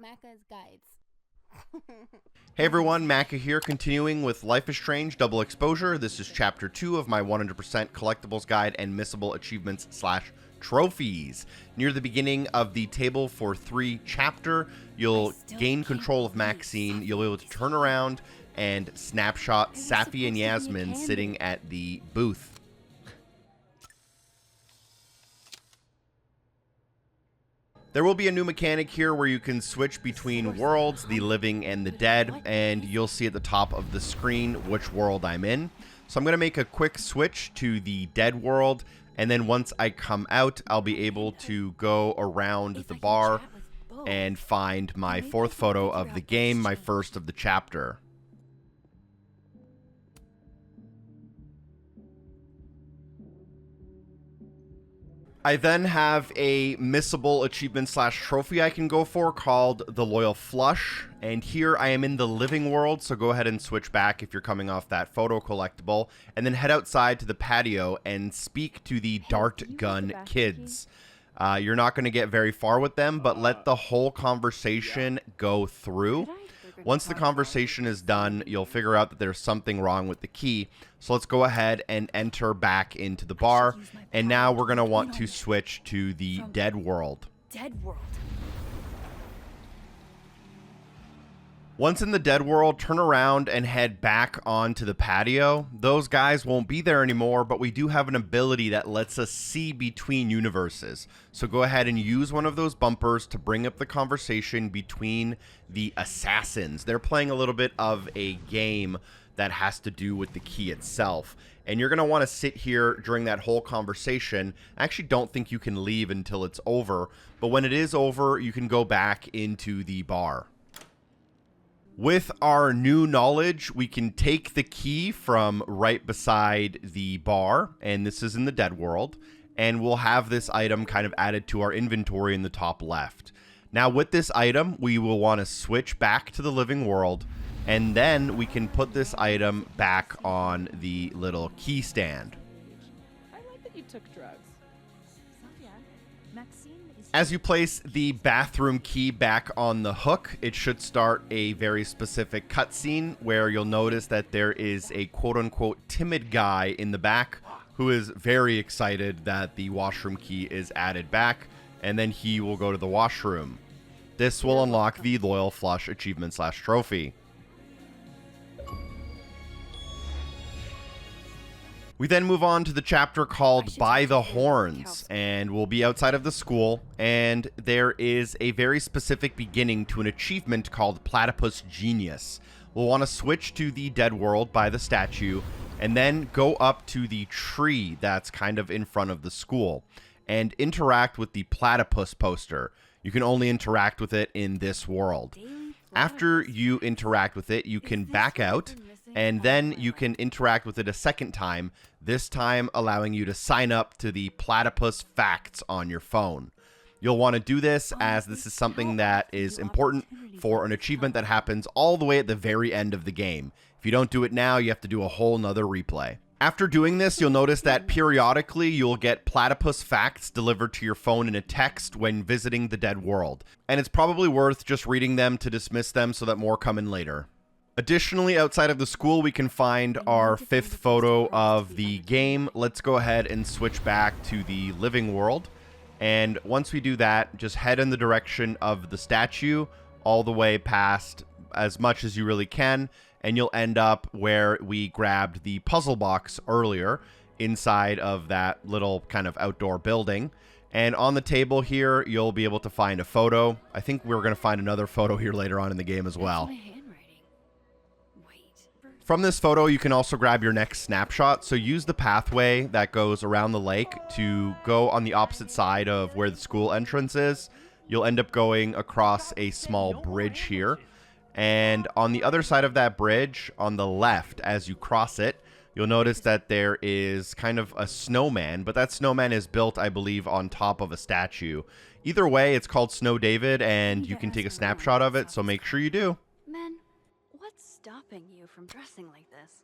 Macca's Guides. Hey everyone, Macca here, continuing with Life is Strange Double Exposure. This is Chapter 2 of my 100% Collectibles Guide and Missable Achievements / Trophies. Near the beginning of the Table for 3 chapter, you'll gain control of Maxine. You'll be able to turn around and snapshot Safi and Yasmin sitting at the booth. There will be a new mechanic here where you can switch between worlds, the living and the dead, and you'll see at the top of the screen which world I'm in. So I'm going to make a quick switch to the dead world, and then once I come out, I'll be able to go around the bar and find my 4th photo of the game, my first of the chapter. I then have a missable achievement / trophy I can go for called the Loyal Flush, and here I am in the living world, so go ahead and switch back if you're coming off that photo collectible, and then head outside to the patio and speak to the Dart Gun Kids. You're not going to get very far with them, but let the whole conversation go through. Once the conversation is done, you'll figure out that there's something wrong with the key. So let's go ahead and enter back into the bar. And now we're going to want to switch to the dead world. Dead world. Once in the dead world, turn around and head back onto the patio. Those guys won't be there anymore, but we do have an ability that lets us see between universes. So go ahead and use one of those bumpers to bring up the conversation between the assassins. They're playing a little bit of a game that has to do with the key itself. And you're going to want to sit here during that whole conversation. I actually don't think you can leave until it's over, but when it is over, you can go back into the bar. With our new knowledge, we can take the key from right beside the bar, and this is in the dead world, and we'll have this item kind of added to our inventory in the top left. Now with this item, we will want to switch back to the living world, and then we can put this item back on the little key stand. I like that you took drugs. As you place the bathroom key back on the hook, it should start a very specific cutscene where you'll notice that there is a quote-unquote timid guy in the back who is very excited that the washroom key is added back, and then he will go to the washroom. This will unlock the Loyal Flush achievement / trophy. We then move on to the chapter called By the Horns, and we'll be outside of the school, and there is a very specific beginning to an achievement called Platypus Genius. We'll want to switch to the dead world by the statue, and then go up to the tree that's kind of in front of the school, and interact with the platypus poster. You can only interact with it in this world. After you interact with it, you can back out, and then you can interact with it a second time, this time allowing you to sign up to the Platypus Facts on your phone. You'll want to do this as this is something that is important for an achievement that happens all the way at the very end of the game. If you don't do it now, you have to do a whole nother replay. After doing this, you'll notice that periodically you'll get Platypus Facts delivered to your phone in a text when visiting the dead world. And it's probably worth just reading them to dismiss them so that more come in later. Additionally, outside of the school, we can find our 5th photo of the game. Let's go ahead and switch back to the living world. And once we do that, just head in the direction of the statue all the way past as much as you really can. And you'll end up where we grabbed the puzzle box earlier inside of that little kind of outdoor building. And on the table here, you'll be able to find a photo. I think we're going to find another photo here later on in the game as well. From this photo, you can also grab your next snapshot. So use the pathway that goes around the lake to go on the opposite side of where the school entrance is. You'll end up going across a small bridge here. And on the other side of that bridge, on the left, as you cross it, you'll notice that there is kind of a snowman. But that snowman is built, I believe, on top of a statue. Either way, it's called Snow David, and you can take a snapshot of it, so make sure you do. Men, what's stopping you from dressing like this?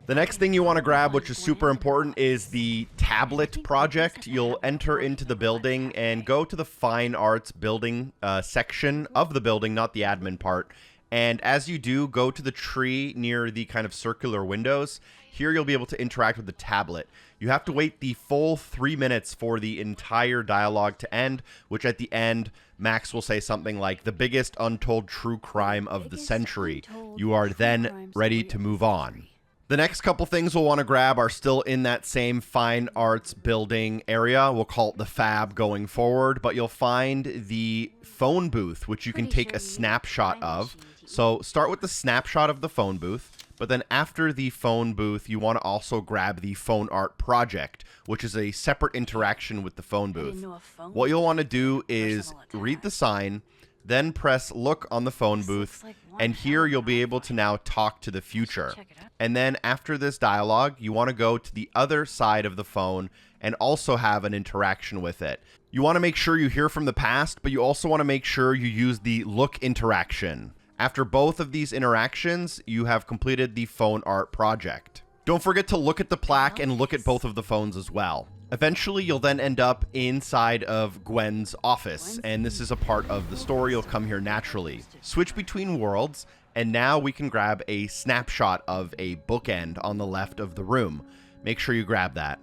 The next thing you want to grab, which is super important, is the tablet project. You'll enter into the building and go to the fine arts building section of the building, not the admin part. And as you do, go to the tree near the kind of circular windows. Here you'll be able to interact with the tablet. You have to wait the full 3 minutes for the entire dialogue to end, which at the end, Max will say something like, "The biggest untold true crime of the century." You are then ready to move on. The next couple things we'll want to grab are still in that same fine arts building area. We'll call it the Fab going forward, but you'll find the phone booth, which you can take a snapshot of. So start with the snapshot of the phone booth, but then after the phone booth, you want to also grab the phone art project, which is a separate interaction with the phone booth. What you'll want to do is read the sign, then press look on the phone booth, and here you'll be able to now talk to the future. And then after this dialogue, you want to go to the other side of the phone and also have an interaction with it. You want to make sure you hear from the past, but you also want to make sure you use the look interaction. After both of these interactions, you have completed the phone art project. Don't forget to look at the plaque and look at both of the phones as well. Eventually, you'll then end up inside of Gwen's office, and this is a part of the story. You'll come here naturally. Switch between worlds, and now we can grab a snapshot of a bookend on the left of the room. Make sure you grab that.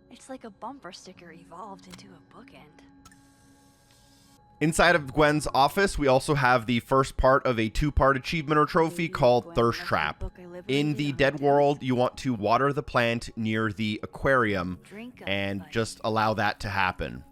It's like a bumper sticker evolved into a bookend. Inside of Gwen's office, we also have the first part of a two-part achievement or trophy called Thirst Trap. In the dead world, you want to water the plant near the aquarium and just allow that to happen.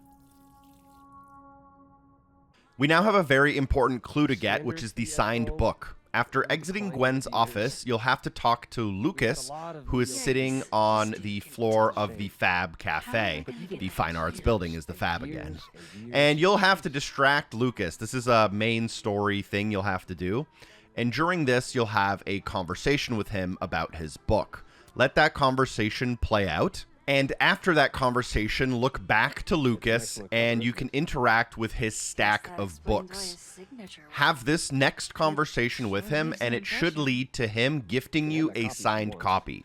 We now have a very important clue to get, which is the signed book. After exiting Gwen's office, you'll have to talk to Lucas, who is sitting on the floor of the Fab Cafe. The Fine Arts building is the Fab again. And you'll have to distract Lucas. This is a main story thing you'll have to do. And during this, you'll have a conversation with him about his book. Let that conversation play out. And after that conversation, look back to Lucas, and you can interact with his stack of books. Have this next conversation with him, and it should lead to him gifting you a signed copy.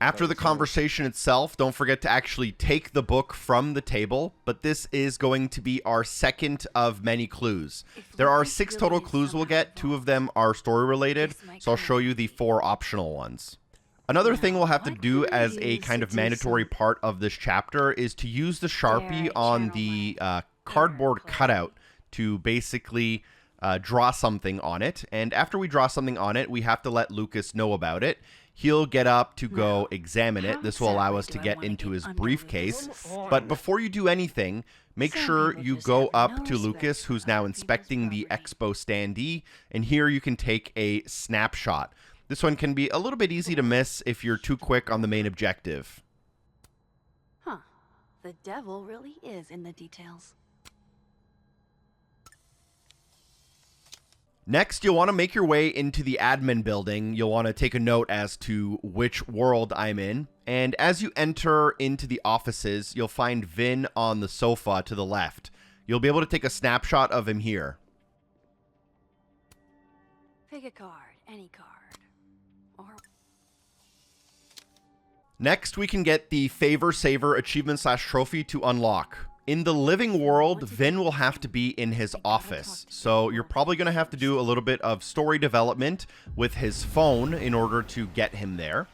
After the conversation itself, don't forget to actually take the book from the table, but this is going to be our second of many clues. There are 6 total clues we'll get. 2 of them are story related, so I'll show you the 4 optional ones. Another thing we'll have to do as a kind of mandatory part of this chapter is to use the Sharpie on the cardboard cutout to basically draw something on it. And after we draw something on it, we have to let Lucas know about it. He'll get up to go examine it. This will allow us to get into his briefcase. But before you do anything, make sure you go up to Lucas, who's now inspecting the Expo Standee. And here you can take a snapshot. This one can be a little bit easy to miss if you're too quick on the main objective. Huh. The devil really is in the details. Next, you'll want to make your way into the admin building. You'll want to take a note as to which world I'm in. And as you enter into the offices, you'll find Vihn on the sofa to the left. You'll be able to take a snapshot of him here. Pick a card, any card. Next, we can get the Favor Saver achievement / trophy to unlock. In the living world, Vihn will have to be in his office. So you're probably going to have to do a little bit of story development with his phone in order to get him there.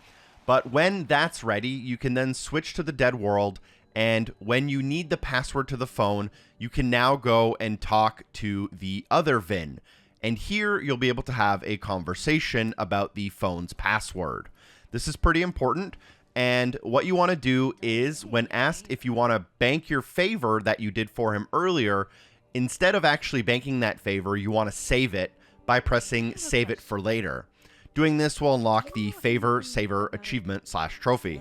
But when that's ready, you can then switch to the dead world. And when you need the password to the phone, you can now go and talk to the other Vihn. And here you'll be able to have a conversation about the phone's password. This is pretty important. And what you want to do is, when asked if you want to bank your favor that you did for him earlier, instead of actually banking that favor, you want to save it by pressing Save It for Later. Doing this will unlock the Favor Saver achievement / trophy.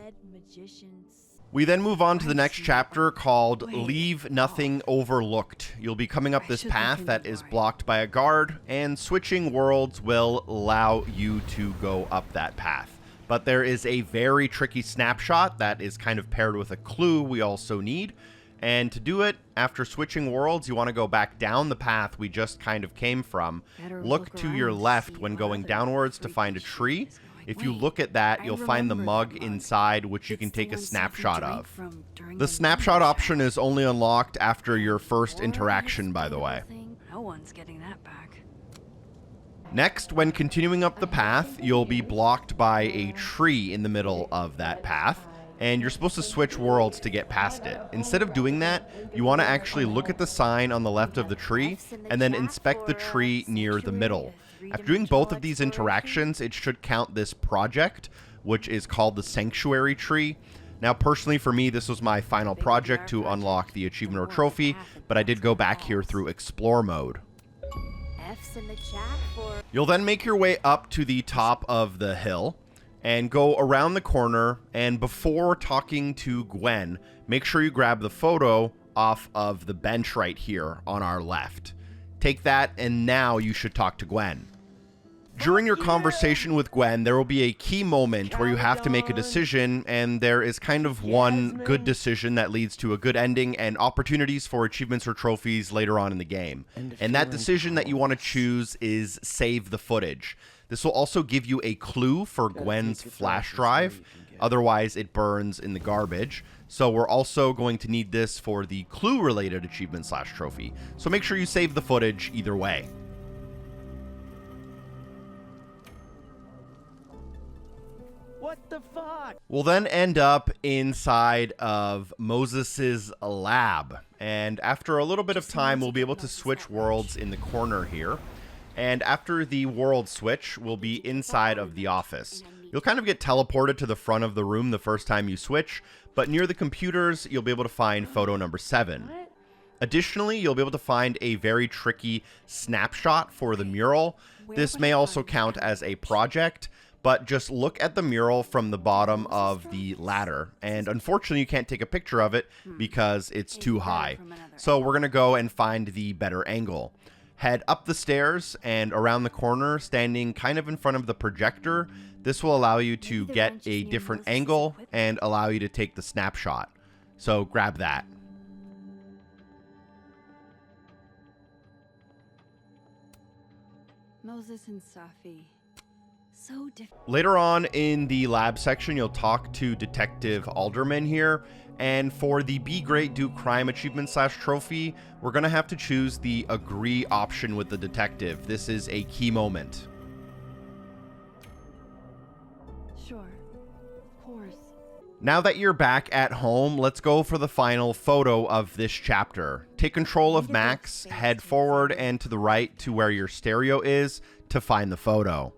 We then move on to the next chapter called Leave Nothing Overlooked. You'll be coming up this path that is blocked by a guard, and switching worlds will allow you to go up that path. But there is a very tricky snapshot that is kind of paired with a clue we also need. And to do it, after switching worlds, you want to go back down the path we just kind of came from. Look to your left when going downwards to find a tree. If you look at that, you'll find the mug inside, which you can take a snapshot of. The snapshot option is only unlocked after your first interaction, by the way. No one's getting that back. Next, when continuing up the path, you'll be blocked by a tree in the middle of that path, and you're supposed to switch worlds to get past it. Instead of doing that, you want to actually look at the sign on the left of the tree, and then inspect the tree near the middle. After doing both of these interactions, it should count this project, which is called the Sanctuary Tree. Now, personally, for me, this was my final project to unlock the achievement or trophy, but I did go back here through Explore mode. You'll then make your way up to the top of the hill and go around the corner, and before talking to Gwen, make sure you grab the photo off of the bench right here on our left. Take that, and now you should talk to Gwen. During your conversation with Gwen, there will be a key moment where you have to make a decision, and there is kind of one good decision that leads to a good ending and opportunities for achievements or trophies later on in the game. And that decision that you want to choose is save the footage. This will also give you a clue for Gwen's flash drive, otherwise it burns in the garbage. So we're also going to need this for the clue-related achievement/trophy. So make sure you save the footage either way. What the fuck? We'll then end up inside of Moses's lab. And after a little bit of time, we'll be able to switch worlds in the corner here. And after the world switch, we'll be inside of the office. You'll kind of get teleported to the front of the room the first time you switch, but near the computers, you'll be able to find photo number 7. Additionally, you'll be able to find a very tricky snapshot for the mural. This may also count as a project, but just look at the mural from the bottom of the ladder. And unfortunately, you can't take a picture of it because it's too high. So we're going to go and find the better angle. Head up the stairs and around the corner, standing kind of in front of the projector. This will allow you to get a different angle and allow you to take the snapshot. So grab that. Moses and Safi. So different. Later on in the lab section, you'll talk to Detective Alderman here. And for the Be Great, Do Crime achievement/trophy, we're going to have to choose the agree option with the detective. This is a key moment. Sure. Of course. Now that you're back at home, let's go for the final photo of this chapter. Take control of Max, head forward and to the right to where your stereo is to find the photo.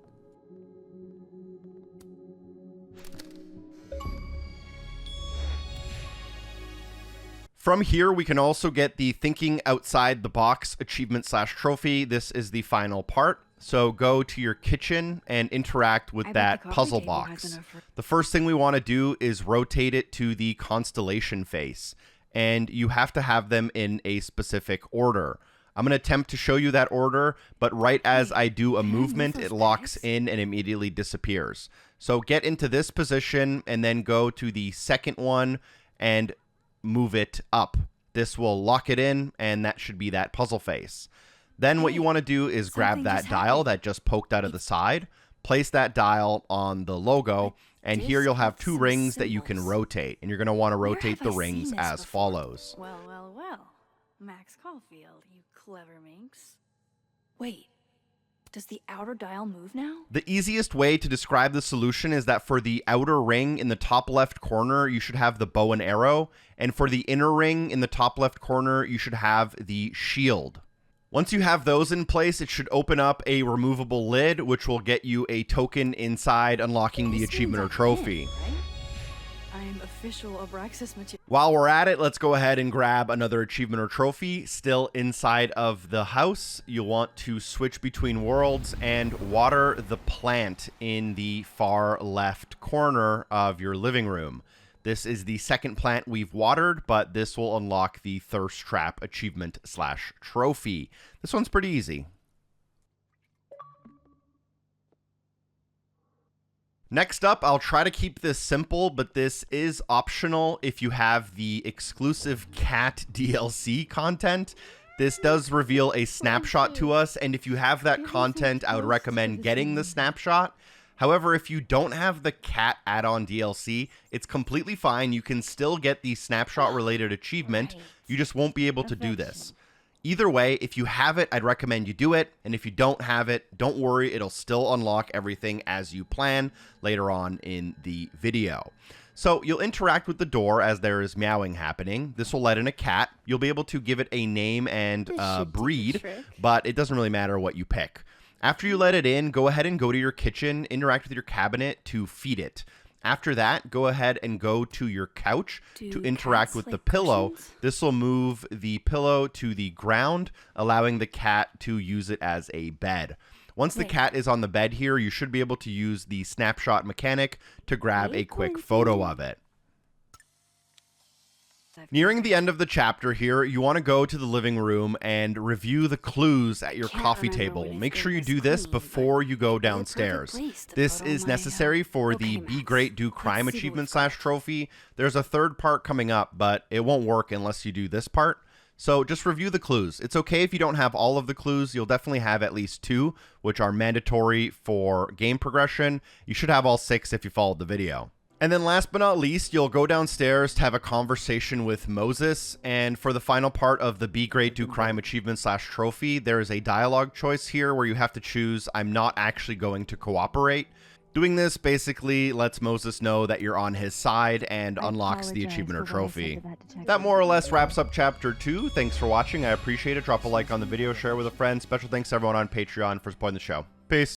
From here, we can also get the Thinking Outside the Box achievement/trophy. This is the final part. So go to your kitchen and interact with that puzzle box. The first thing we want to do is rotate it to the constellation face. And you have to have them in a specific order. I'm going to attempt to show you that order, but right as I do a movement, it locks in and immediately disappears. So get into this position and then go to the second one and move it up. This will lock it in, and that should be that puzzle face. Then what you want to do is grab that dial that just poked out of the side, place that dial on the logo, and here you'll have 2 rings that you can rotate, and you're going to want to rotate the rings as follows. Well, well, well. Max Caulfield, you clever minx. Wait. Does the outer dial move now? The easiest way to describe the solution is that for the outer ring in the top left corner, you should have the bow and arrow. And for the inner ring in the top left corner, you should have the shield. Once you have those in place, it should open up a removable lid, which will get you a token inside, unlocking the achievement or trophy. I'm official Abraxas material. While we're at it, let's go ahead and grab another achievement or trophy. Still inside of the house, you'll want to switch between worlds and water the plant in the far left corner of your living room. This is the second plant we've watered, but this will unlock the Thirst Trap achievement/trophy. This one's pretty easy. Next up, I'll try to keep this simple, but this is optional if you have the exclusive cat DLC content. This does reveal a snapshot to us, and if you have that content, I would recommend getting the snapshot. However, if you don't have the cat add-on DLC, it's completely fine. You can still get the snapshot-related achievement. Right. You just won't be able to do this. Either way, if you have it, I'd recommend you do it. And if you don't have it, don't worry. It'll still unlock everything as you plan later on in the video. So you'll interact with the door as there is meowing happening. This will let in a cat. You'll be able to give it a name and breed, but it doesn't really matter what you pick. After you let it in, go ahead and go to your kitchen, interact with your cabinet to feed it. After that, go ahead and go to your couch to interact with the pillow. This will move the pillow to the ground, allowing the cat to use it as a bed. Once the cat is on the bed here, you should be able to use the snapshot mechanic to grab a quick photo of it. Nearing the end of the chapter here, you want to go to the living room and review the clues at your coffee table. Make sure you do this before you go downstairs. This is necessary for the Be Great, Do Crime achievement / trophy. There's a third part coming up, but it won't work unless you do this part. So just review the clues. It's okay if you don't have all of the clues. You'll definitely have at least 2, which are mandatory for game progression. You should have all 6 if you followed the video. And then last but not least, you'll go downstairs to have a conversation with Moses. And for the final part of the Be Great, Do Crime achievement / trophy, there is a dialogue choice here where you have to choose, I'm not actually going to cooperate. Doing this basically lets Moses know that you're on his side and unlocks the achievement or trophy. That more or less wraps up chapter 2. Thanks for watching. I appreciate it. Drop a like on the video, share it with a friend. Special thanks to everyone on Patreon for supporting the show. Peace.